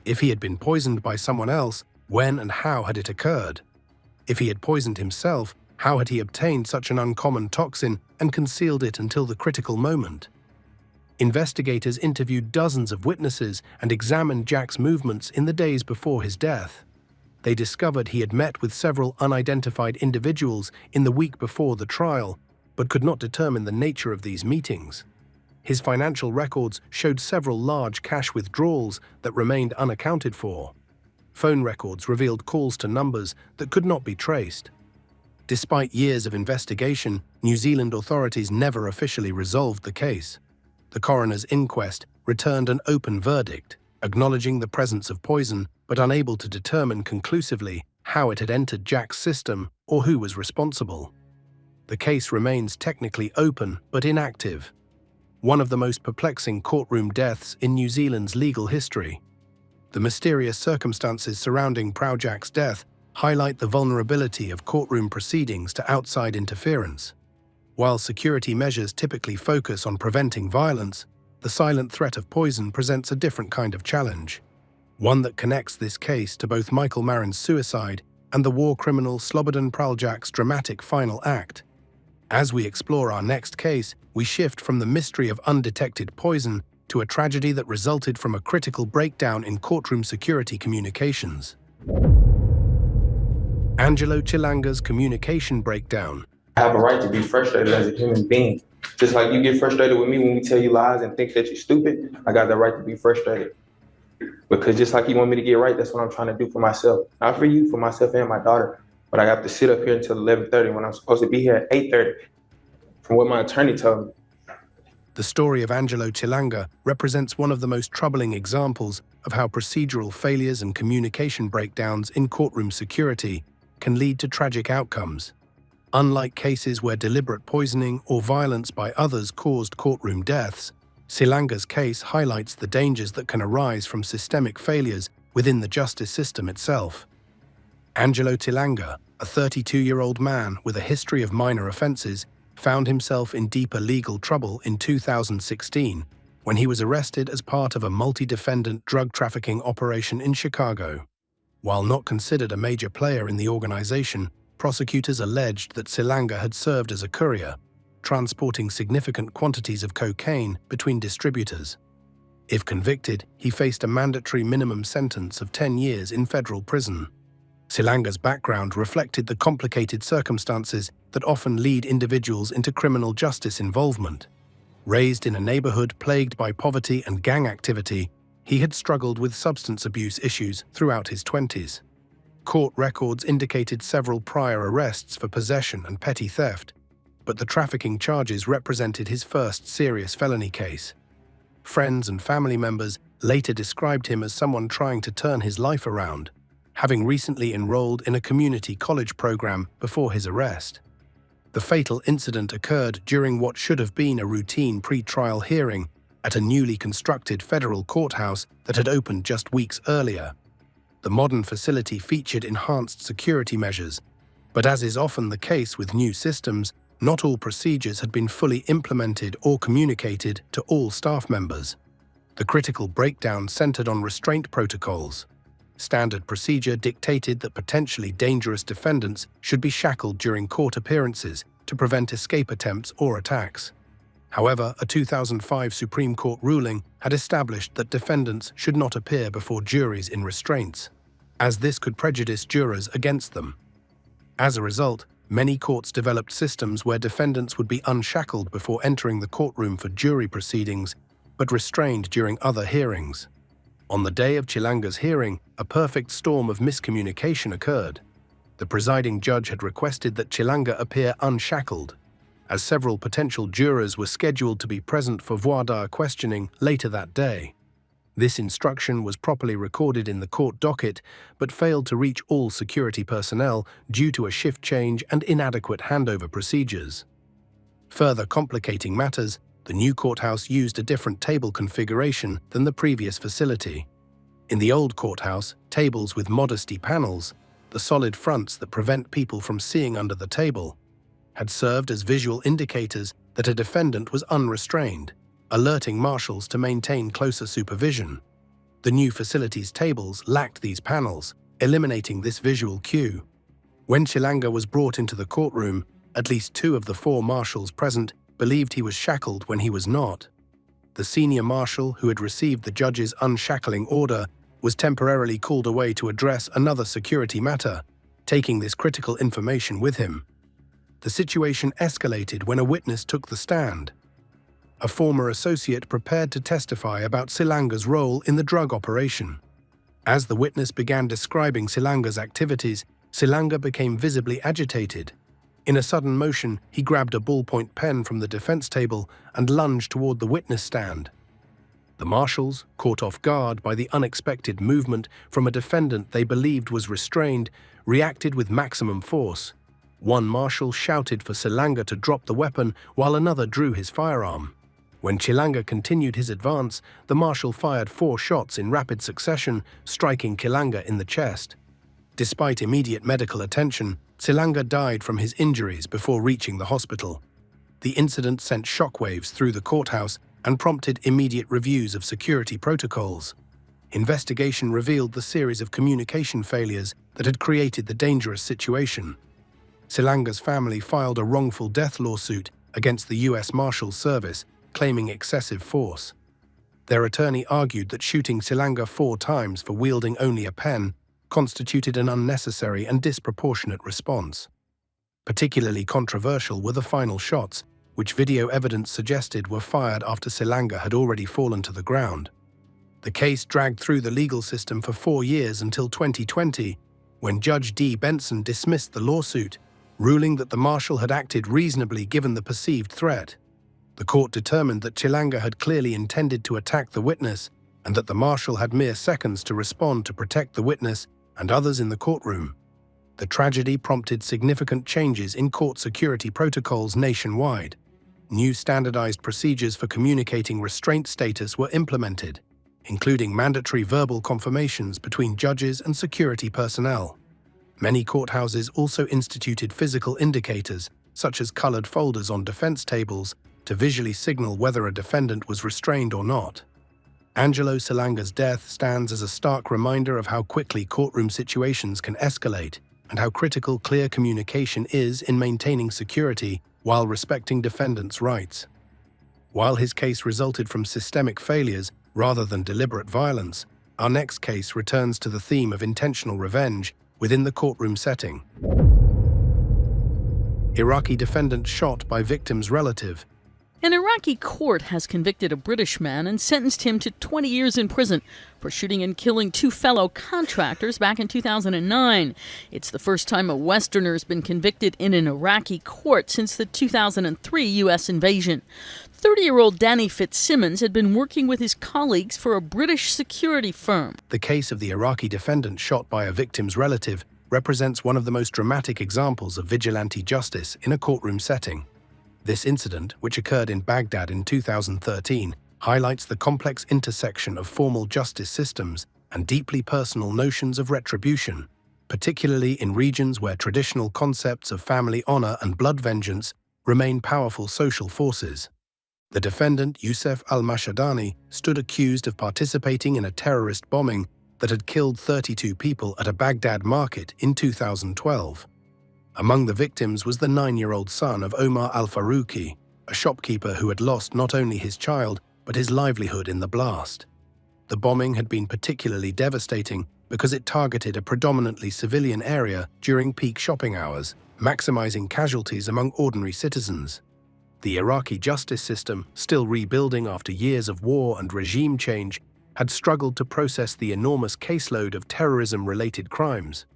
If he had been poisoned by someone else, when and how had it occurred? If he had poisoned himself, how had he obtained such an uncommon toxin and concealed it until the critical moment? Investigators interviewed dozens of witnesses and examined Jack's movements in the days before his death. They discovered he had met with several unidentified individuals in the week before the trial, but could not determine the nature of these meetings. His financial records showed several large cash withdrawals that remained unaccounted for. Phone records revealed calls to numbers that could not be traced. Despite years of investigation, New Zealand authorities never officially resolved the case. The coroner's inquest returned an open verdict, acknowledging the presence of poison but unable to determine conclusively how it had entered Jack's system or who was responsible. The case remains technically open but inactive, one of the most perplexing courtroom deaths in New Zealand's legal history. The mysterious circumstances surrounding Jack's death highlight the vulnerability of courtroom proceedings to outside interference. While security measures typically focus on preventing violence, the silent threat of poison presents a different kind of challenge, one that connects this case to both Michael Marin's suicide and the war criminal Slobodan Praljak's dramatic final act. As we explore our next case, we shift from the mystery of undetected poison to a tragedy that resulted from a critical breakdown in courtroom security communications. Angelo Chilanga's communication breakdown. I have a right to be frustrated as a human being. Just like you get frustrated with me when we tell you lies and think that you're stupid, I got the right to be frustrated. Because just like you want me to get right, that's what I'm trying to do for myself. Not for you, for myself and my daughter. But I have to sit up here until 11:30 when I'm supposed to be here at 8:30, from what my attorney told me. The story of Angelo Chilanga represents one of the most troubling examples of how procedural failures and communication breakdowns in courtroom security can lead to tragic outcomes. Unlike cases where deliberate poisoning or violence by others caused courtroom deaths, Chilanga's case highlights the dangers that can arise from systemic failures within the justice system itself. Angelo Chilanga, a 32-year-old man with a history of minor offenses, found himself in deeper legal trouble in 2016 when he was arrested as part of a multi-defendant drug trafficking operation in Chicago. While not considered a major player in the organization, prosecutors alleged that Chilanga had served as a courier, transporting significant quantities of cocaine between distributors. If convicted, he faced a mandatory minimum sentence of 10 years in federal prison. Chilanga's background reflected the complicated circumstances that often lead individuals into criminal justice involvement. Raised in a neighborhood plagued by poverty and gang activity, he had struggled with substance abuse issues throughout his 20s. Court records indicated several prior arrests for possession and petty theft, but the trafficking charges represented his first serious felony case. Friends and family members later described him as someone trying to turn his life around, having recently enrolled in a community college program before his arrest. The fatal incident occurred during what should have been a routine pre-trial hearing, at a newly constructed federal courthouse that had opened just weeks earlier. The modern facility featured enhanced security measures, but as is often the case with new systems, not all procedures had been fully implemented or communicated to all staff members. The critical breakdown centered on restraint protocols. Standard procedure dictated that potentially dangerous defendants should be shackled during court appearances to prevent escape attempts or attacks. However, a 2005 Supreme Court ruling had established that defendants should not appear before juries in restraints, as this could prejudice jurors against them. As a result, many courts developed systems where defendants would be unshackled before entering the courtroom for jury proceedings, but restrained during other hearings. On the day of Chilanga's hearing, a perfect storm of miscommunication occurred. The presiding judge had requested that Chilanga appear unshackled, as several potential jurors were scheduled to be present for voir dire questioning later that day. This instruction was properly recorded in the court docket, but failed to reach all security personnel due to a shift change and inadequate handover procedures. Further complicating matters, the new courthouse used a different table configuration than the previous facility. In the old courthouse, tables with modesty panels, the solid fronts that prevent people from seeing under the table, had served as visual indicators that a defendant was unrestrained, alerting marshals to maintain closer supervision. The new facility's tables lacked these panels, eliminating this visual cue. When Chilanga was brought into the courtroom, at least 2 of the 4 marshals present believed he was shackled when he was not. The senior marshal who had received the judge's unshackling order was temporarily called away to address another security matter, taking this critical information with him. The situation escalated when a witness took the stand. A former associate prepared to testify about Chilanga's role in the drug operation. As the witness began describing Chilanga's activities, Chilanga became visibly agitated. In a sudden motion, he grabbed a ballpoint pen from the defense table and lunged toward the witness stand. The marshals, caught off guard by the unexpected movement from a defendant they believed was restrained, reacted with maximum force. One marshal shouted for Chilanga to drop the weapon while another drew his firearm. When Chilanga continued his advance, the marshal fired 4 shots in rapid succession, striking Chilanga in the chest. Despite immediate medical attention, Chilanga died from his injuries before reaching the hospital. The incident sent shockwaves through the courthouse and prompted immediate reviews of security protocols. Investigation revealed the series of communication failures that had created the dangerous situation. Chilanga's family filed a wrongful death lawsuit against the U.S. Marshals Service, claiming excessive force. Their attorney argued that shooting Chilanga 4 times for wielding only a pen constituted an unnecessary and disproportionate response. Particularly controversial were the final shots, which video evidence suggested were fired after Chilanga had already fallen to the ground. The case dragged through the legal system for 4 years until 2020, when Judge D. Benson dismissed the lawsuit, ruling that the marshal had acted reasonably given the perceived threat. The court determined that Chilanga had clearly intended to attack the witness and that the marshal had mere seconds to respond to protect the witness and others in the courtroom. The tragedy prompted significant changes in court security protocols nationwide. New standardized procedures for communicating restraint status were implemented, including mandatory verbal confirmations between judges and security personnel. Many courthouses also instituted physical indicators, such as colored folders on defense tables, to visually signal whether a defendant was restrained or not. Angelo Chilanga's death stands as a stark reminder of how quickly courtroom situations can escalate and how critical clear communication is in maintaining security while respecting defendants' rights. While his case resulted from systemic failures rather than deliberate violence, our next case returns to the theme of intentional revenge within the courtroom setting. Iraqi defendant shot by victim's relative. An Iraqi court has convicted a British man and sentenced him to 20 years in prison for shooting and killing 2 fellow contractors back in 2009. It's the first time a Westerner has been convicted in an Iraqi court since the 2003 U.S. invasion. 30-year-old Danny Fitzsimmons had been working with his colleagues for a British security firm. The case of the Iraqi defendant shot by a victim's relative represents one of the most dramatic examples of vigilante justice in a courtroom setting. This incident, which occurred in Baghdad in 2013, highlights the complex intersection of formal justice systems and deeply personal notions of retribution, particularly in regions where traditional concepts of family honor and blood vengeance remain powerful social forces. The defendant, Youssef al-Mashadani, stood accused of participating in a terrorist bombing that had killed 32 people at a Baghdad market in 2012. Among the victims was the 9-year-old son of Omar al-Farouqi, a shopkeeper who had lost not only his child but his livelihood in the blast. The bombing had been particularly devastating because it targeted a predominantly civilian area during peak shopping hours, maximizing casualties among ordinary citizens. The Iraqi justice system, still rebuilding after years of war and regime change, had struggled to process the enormous caseload of terrorism-related crimes.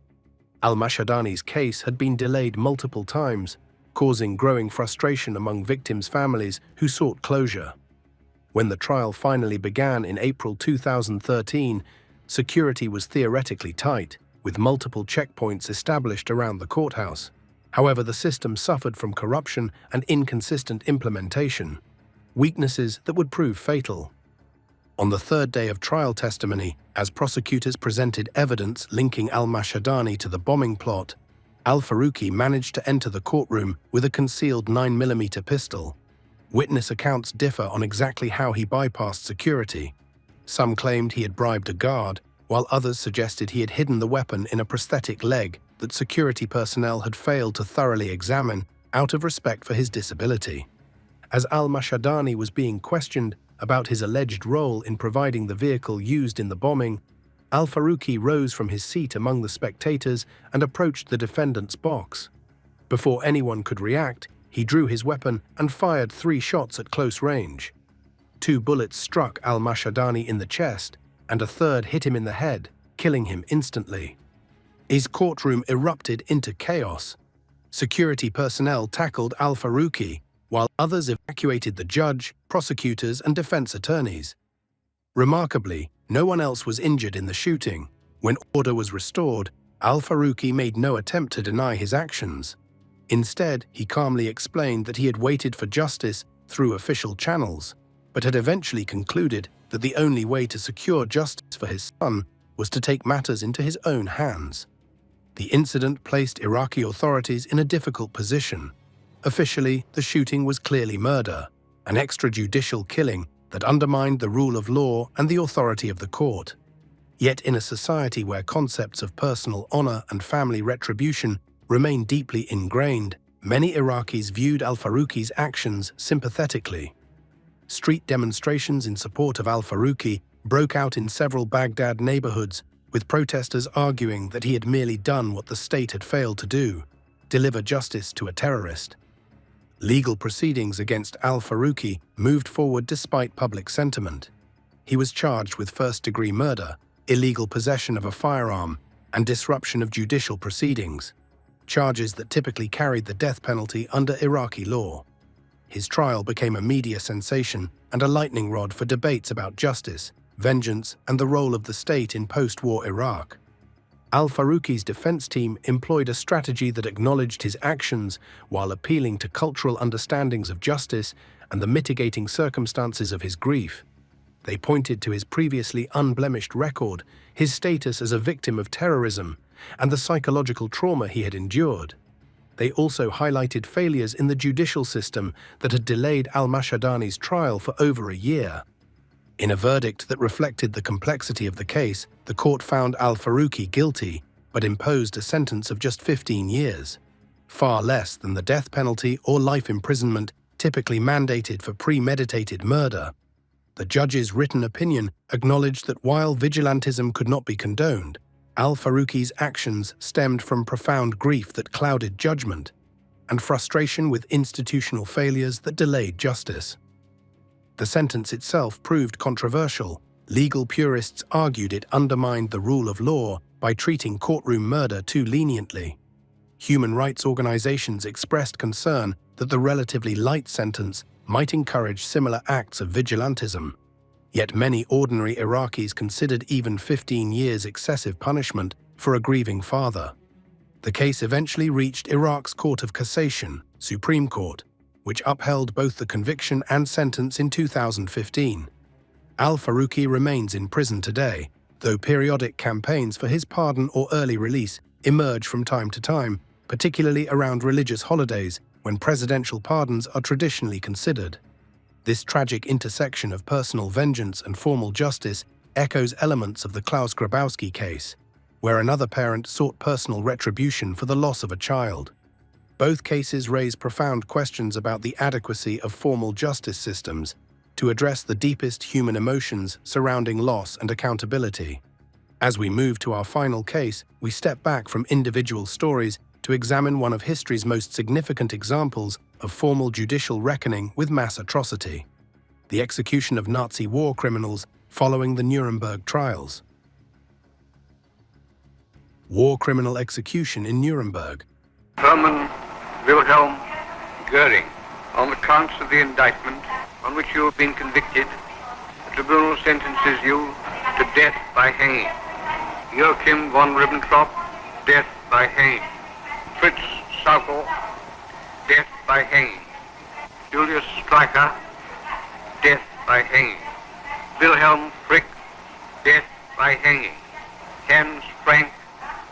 Al-Mashadani's case had been delayed multiple times, causing growing frustration among victims' families who sought closure. When the trial finally began in April 2013, security was theoretically tight, with multiple checkpoints established around the courthouse. However, the system suffered from corruption and inconsistent implementation, weaknesses that would prove fatal. On the third day of trial testimony, as prosecutors presented evidence linking al-Mashadani to the bombing plot, al-Farouqi managed to enter the courtroom with a concealed 9mm pistol. Witness accounts differ on exactly how he bypassed security. Some claimed he had bribed a guard, while others suggested he had hidden the weapon in a prosthetic leg that security personnel had failed to thoroughly examine out of respect for his disability. As al-Mashadani was being questioned about his alleged role in providing the vehicle used in the bombing, al-Farouqi rose from his seat among the spectators and approached the defendant's box. Before anyone could react, he drew his weapon and fired 3 shots at close range. 2 bullets struck al-Mashadani in the chest, and a third hit him in the head, killing him instantly. His courtroom erupted into chaos. Security personnel tackled al-Farouqi, while others evacuated the judge, prosecutors, and defense attorneys. Remarkably, no one else was injured in the shooting. When order was restored, al-Farouqi made no attempt to deny his actions. Instead, he calmly explained that he had waited for justice through official channels, but had eventually concluded that the only way to secure justice for his son was to take matters into his own hands. The incident placed Iraqi authorities in a difficult position. Officially, the shooting was clearly murder, an extrajudicial killing that undermined the rule of law and the authority of the court. Yet in a society where concepts of personal honor and family retribution remain deeply ingrained, many Iraqis viewed al-Farouqi's actions sympathetically. Street demonstrations in support of al-Farouqi broke out in several Baghdad neighborhoods, with protesters arguing that he had merely done what the state had failed to do, deliver justice to a terrorist. Legal proceedings against al-Farouqi moved forward despite public sentiment. He was charged with first-degree murder, illegal possession of a firearm, and disruption of judicial proceedings, charges that typically carried the death penalty under Iraqi law. His trial became a media sensation and a lightning rod for debates about justice, vengeance, and the role of the state in post-war Iraq. Al-Farouqi's defense team employed a strategy that acknowledged his actions while appealing to cultural understandings of justice and the mitigating circumstances of his grief. They pointed to his previously unblemished record, his status as a victim of terrorism, and the psychological trauma he had endured. They also highlighted failures in the judicial system that had delayed al-Mashadani's trial for over a year. In a verdict that reflected the complexity of the case, the court found al-Farouqi guilty, but imposed a sentence of just 15 years, far less than the death penalty or life imprisonment typically mandated for premeditated murder. The judge's written opinion acknowledged that while vigilantism could not be condoned, al-Farouqi's actions stemmed from profound grief that clouded judgment and frustration with institutional failures that delayed justice. The sentence itself proved controversial. Legal purists argued it undermined the rule of law by treating courtroom murder too leniently. Human rights organizations expressed concern that the relatively light sentence might encourage similar acts of vigilantism. Yet many ordinary Iraqis considered even 15 years excessive punishment for a grieving father. The case eventually reached Iraq's Court of Cassation, Supreme Court, which upheld both the conviction and sentence in 2015. Al-Faruqi remains in prison today, though periodic campaigns for his pardon or early release emerge from time to time, particularly around religious holidays when presidential pardons are traditionally considered. This tragic intersection of personal vengeance and formal justice echoes elements of the Klaus Grabowski case, where another parent sought personal retribution for the loss of a child. Both cases raise profound questions about the adequacy of formal justice systems to address the deepest human emotions surrounding loss and accountability. As we move to our final case, we step back from individual stories to examine one of history's most significant examples of formal judicial reckoning with mass atrocity: the execution of Nazi war criminals following the Nuremberg trials. War criminal execution in Nuremberg. Hermann Wilhelm Goering, on the counts of the indictment on which you have been convicted, the tribunal sentences you to death by hanging. Joachim von Ribbentrop, death by hanging. Fritz Saukel, death by hanging. Julius Streicher, death by hanging. Wilhelm Frick, death by hanging. Hans Frank,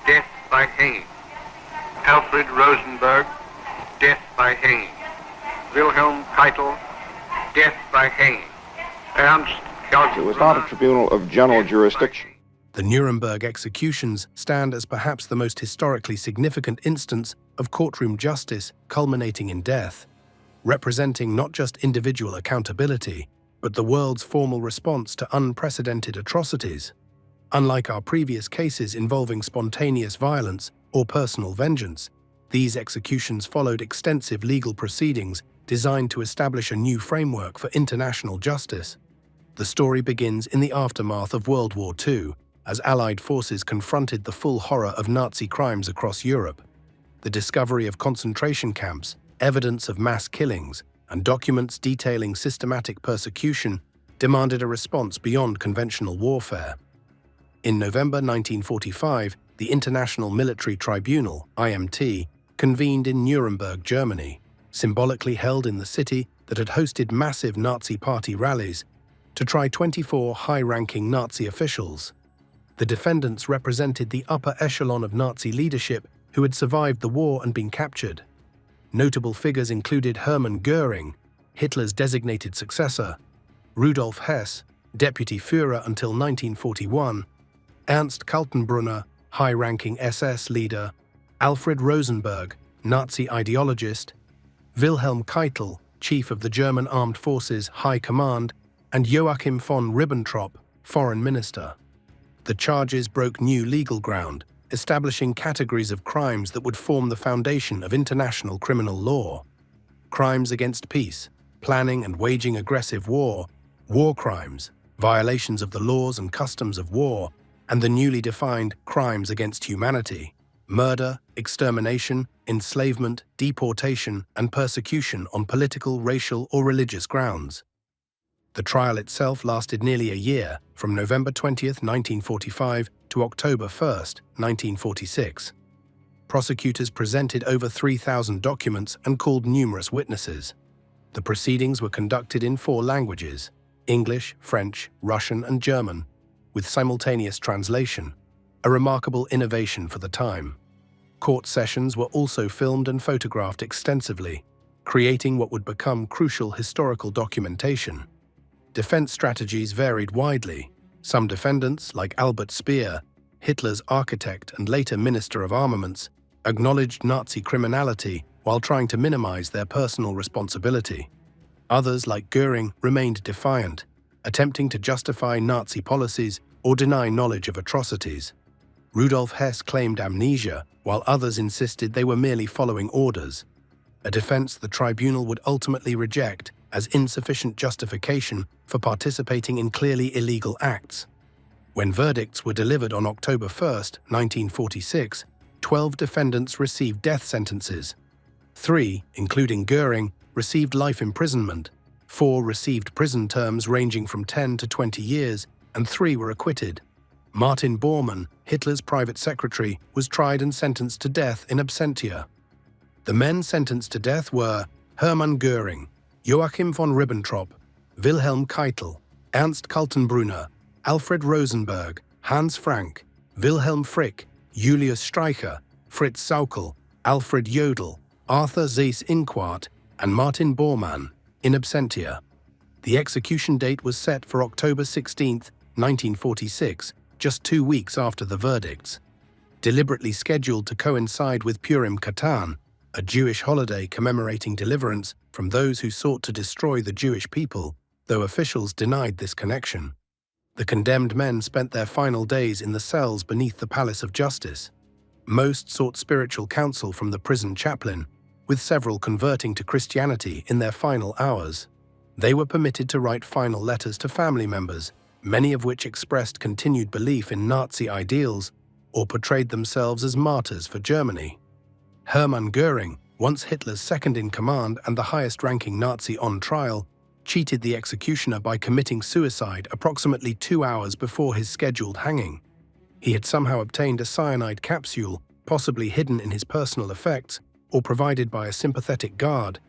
death by hanging. Alfred Rosenberg, death by hanging. Wilhelm Keitel, death by hanging. Ernst Kaltenbrunner. It was not a tribunal of general jurisdiction. The Nuremberg executions stand as perhaps the most historically significant instance of courtroom justice culminating in death, representing not just individual accountability, but the world's formal response to unprecedented atrocities. Unlike our previous cases involving spontaneous violence or personal vengeance, these executions followed extensive legal proceedings designed to establish a new framework for international justice. The story begins in the aftermath of World War II, as Allied forces confronted the full horror of Nazi crimes across Europe. The discovery of concentration camps, evidence of mass killings, and documents detailing systematic persecution demanded a response beyond conventional warfare. In November 1945, the International Military Tribunal, IMT, convened in Nuremberg, Germany, symbolically held in the city that had hosted massive Nazi party rallies, to try 24 high-ranking Nazi officials. The defendants represented the upper echelon of Nazi leadership who had survived the war and been captured. Notable figures included Hermann Goering, Hitler's designated successor, Rudolf Hess, deputy Führer until 1941, Ernst Kaltenbrunner, high-ranking SS leader, Alfred Rosenberg, Nazi ideologist, Wilhelm Keitel, chief of the German Armed Forces High Command, and Joachim von Ribbentrop, foreign minister. The charges broke new legal ground, establishing categories of crimes that would form the foundation of international criminal law: crimes against peace, planning and waging aggressive war, war crimes, violations of the laws and customs of war, and the newly defined crimes against humanity: murder, extermination, enslavement, deportation, and persecution on political, racial, or religious grounds. The trial itself lasted nearly a year, from November 20, 1945 to October 1, 1946. Prosecutors presented over 3,000 documents and called numerous witnesses. The proceedings were conducted in 4 languages: English, French, Russian, and German, with simultaneous translation, a remarkable innovation for the time. Court sessions were also filmed and photographed extensively, creating what would become crucial historical documentation. Defense strategies varied widely. Some defendants, like Albert Speer, Hitler's architect and later Minister of Armaments, acknowledged Nazi criminality while trying to minimize their personal responsibility. Others, like Goering, remained defiant, attempting to justify Nazi policies or deny knowledge of atrocities. Rudolf Hess claimed amnesia, while others insisted they were merely following orders, a defense the tribunal would ultimately reject as insufficient justification for participating in clearly illegal acts. When verdicts were delivered on October 1, 1946, 12 defendants received death sentences. 3, including Goering, received life imprisonment, 4 received prison terms ranging from 10 to 20 years, and 3 were acquitted. Martin Bormann, Hitler's private secretary, was tried and sentenced to death in absentia. The men sentenced to death were Hermann Göring, Joachim von Ribbentrop, Wilhelm Keitel, Ernst Kaltenbrunner, Alfred Rosenberg, Hans Frank, Wilhelm Frick, Julius Streicher, Fritz Sauckel, Alfred Jodl, Arthur Seyss-Inquart, and Martin Bormann, in absentia. The execution date was set for October 16, 1946, just 2 weeks after the verdicts. Deliberately scheduled to coincide with Purim Katan, a Jewish holiday commemorating deliverance from those who sought to destroy the Jewish people, though officials denied this connection. The condemned men spent their final days in the cells beneath the Palace of Justice. Most sought spiritual counsel from the prison chaplain, with several converting to Christianity in their final hours. They were permitted to write final letters to family members, many of which expressed continued belief in Nazi ideals or portrayed themselves as martyrs for Germany. Hermann Göring, once Hitler's second-in-command and the highest-ranking Nazi on trial, cheated the executioner by committing suicide approximately 2 hours before his scheduled hanging. He had somehow obtained a cyanide capsule, possibly hidden in his personal effects or provided by a sympathetic guard,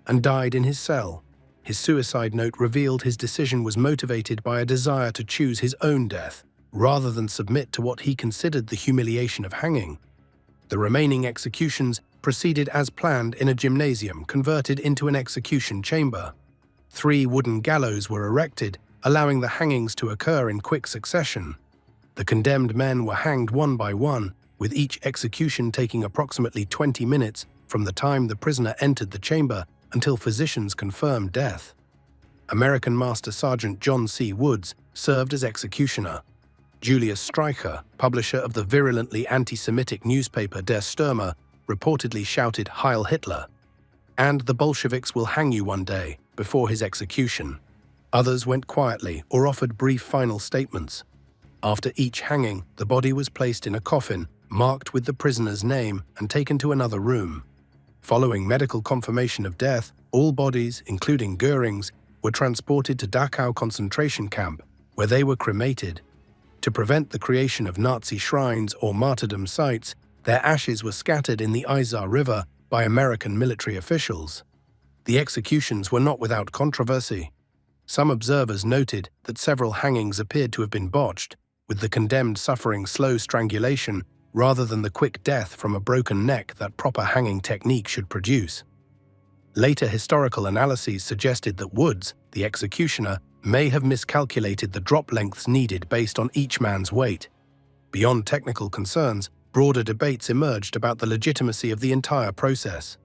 and died in his cell. His suicide note revealed his decision was motivated by a desire to choose his own death, rather than submit to what he considered the humiliation of hanging. The remaining executions proceeded as planned in a gymnasium converted into an execution chamber. 3 wooden gallows were erected, allowing the hangings to occur in quick succession. The condemned men were hanged one by one, with each execution taking approximately 20 minutes from the time the prisoner entered the chamber until physicians confirmed death. American Master Sergeant John C. Woods served as executioner. Julius Streicher, publisher of the virulently anti-Semitic newspaper Der Stürmer, reportedly shouted "Heil Hitler," and "The Bolsheviks will hang you one day," before his execution. Others went quietly or offered brief final statements. After each hanging, the body was placed in a coffin, marked with the prisoner's name, and taken to another room. Following medical confirmation of death, all bodies, including Göring's, were transported to Dachau concentration camp, where they were cremated. To prevent the creation of Nazi shrines or martyrdom sites, their ashes were scattered in the Isar River by American military officials. The executions were not without controversy. Some observers noted that several hangings appeared to have been botched, with the condemned suffering slow strangulation rather than the quick death from a broken neck that proper hanging technique should produce. Later historical analyses suggested that Woods, the executioner, may have miscalculated the drop lengths needed based on each man's weight. Beyond technical concerns, broader debates emerged about the legitimacy of the entire process.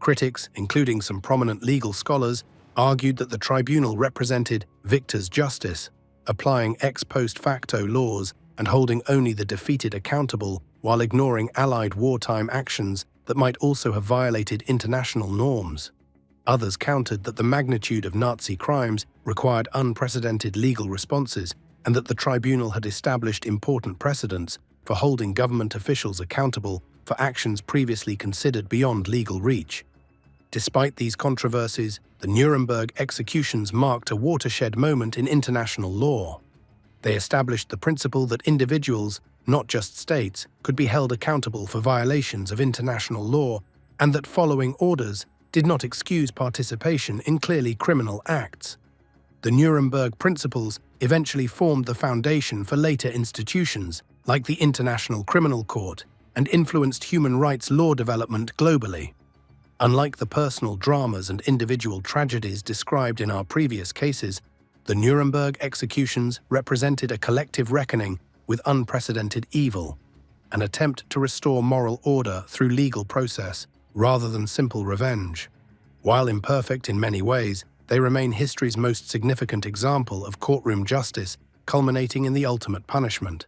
Critics, including some prominent legal scholars, argued that the tribunal represented victor's justice, applying ex post facto laws and holding only the defeated accountable while ignoring Allied wartime actions that might also have violated international norms. Others countered that the magnitude of Nazi crimes required unprecedented legal responses and that the tribunal had established important precedents for holding government officials accountable for actions previously considered beyond legal reach. Despite these controversies, the Nuremberg executions marked a watershed moment in international law. They established the principle that individuals, not just states, could be held accountable for violations of international law, and that following orders did not excuse participation in clearly criminal acts. The Nuremberg principles eventually formed the foundation for later institutions, like the International Criminal Court, and influenced human rights law development globally. Unlike the personal dramas and individual tragedies described in our previous cases, the Nuremberg executions represented a collective reckoning with unprecedented evil, an attempt to restore moral order through legal process rather than simple revenge. While imperfect in many ways, they remain history's most significant example of courtroom justice, culminating in the ultimate punishment.